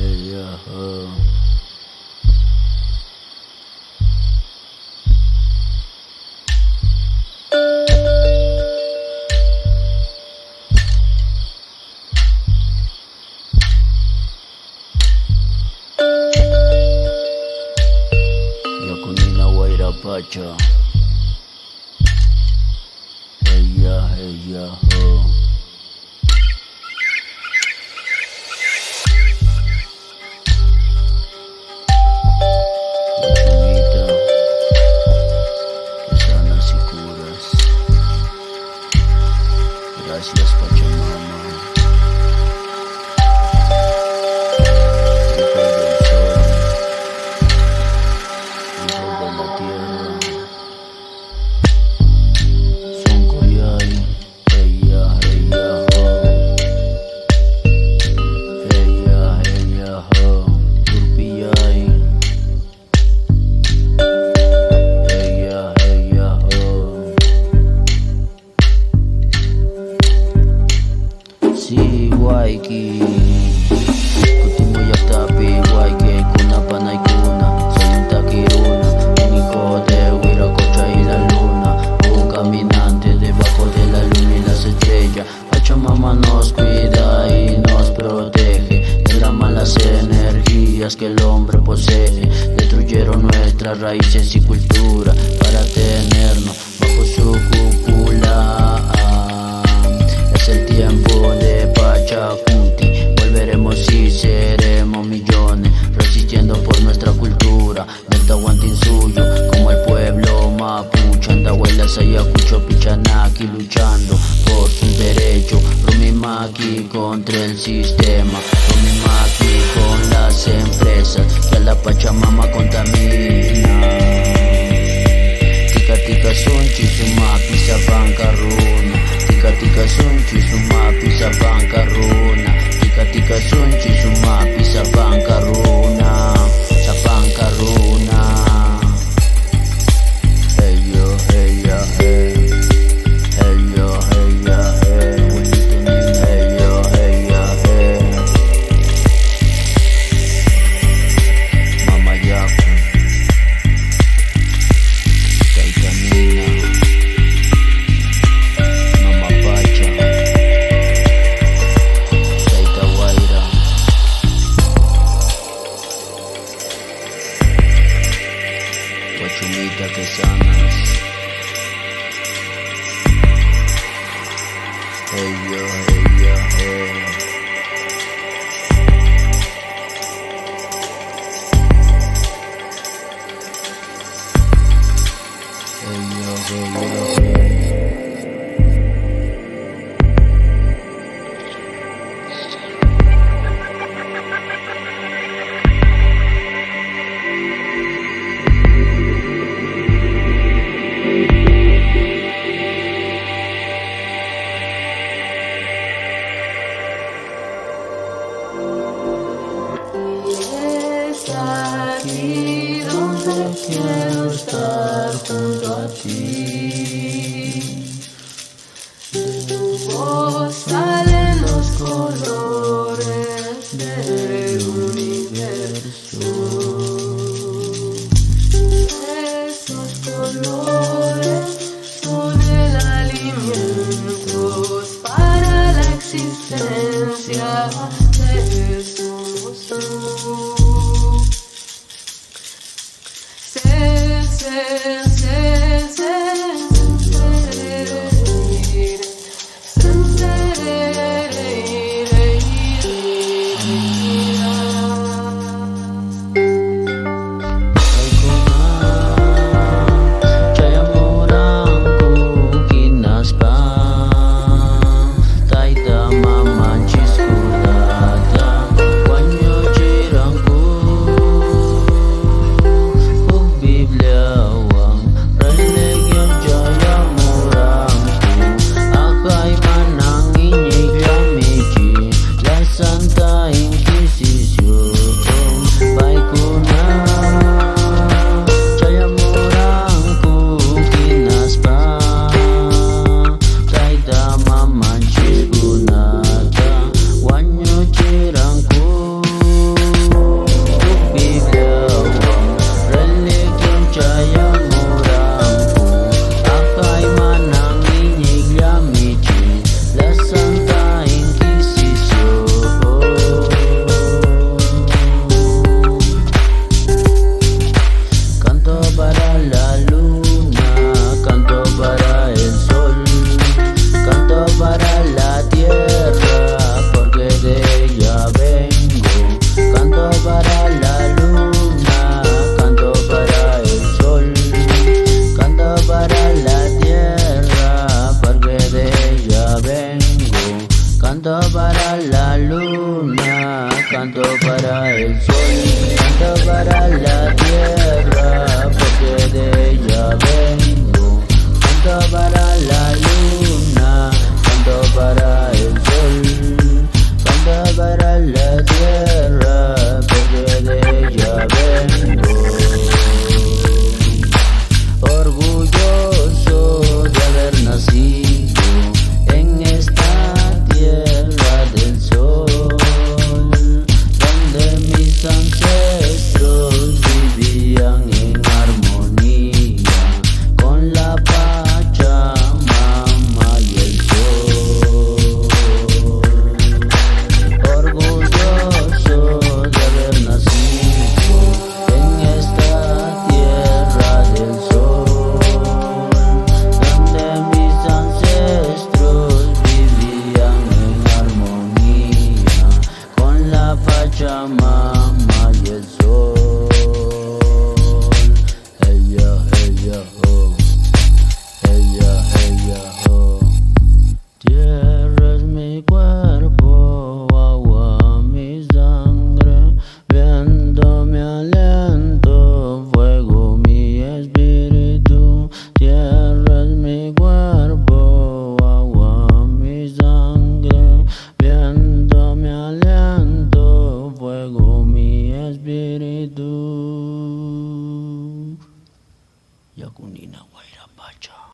oh. Yakunina Wairapacha. Hey, oh. Guachumita, que sanas y curas. Gracias, Pachamama. Hijos del sol, hijos de la tierra. Son Coyay, ella, ho. Turpiyay, ella, ho. Si Waiki, Kutimo Yaktapi, Waiki, Kuna Panay Kuna, soy un taquiruna, un hijo de Huiracocha y la luna, un caminante debajo de la luna y las estrellas. Pachamama nos cuida y nos protege de las malas energías que el hombre posee. Destruyeron nuestras raíces y cultura para tenernos bajo su cúpula. Es el tiempo de Pachacuti, volveremos y seremos millones, resistiendo por nuestra cultura del Tahuantinsuyo, como el pueblo mapuche, Andahuaylas, Ayacucho, Pichanaki, luchando por sus derechos. Rumimaki contra el sistema, Rumimaki con las empresas que a la Pachamama contaminan. Tika tika sunchi sumapi sabankaruna, tika tika sunchi sumapi sabankaruna, tika tika sunchi sumapi sabankaruna, sabankaruna. Hey yo, hey. Hey yo, hey. Hey yo, hey. Mama Yaku, Taitanina, Mama Pacha, Taita Guaira. Guachumita que sanas. Hey yo, hey. Es aquí donde quiero estar junto a ti. De tu voz salen los colores del universo. Esos colores son el alimento para la existencia de somos tú. Ser Canto para la luna, canto para el sol, canto para la tierra, porque de ella vengo. Canto para la luna, canto para el sol, canto para la tierra, porque de ella vengo. Canto para la luna, canto para el sol, canto para la tierra, porque de ella vengo. Orgulloso de haber nacido en esta tierra del sol, donde mis ancestros vivían en armonía con la Pachamama y el sol. Orgulloso de haber nacido en esta tierra del sol, donde mis ancestros vivían en armonía con la Pachamama y el sol.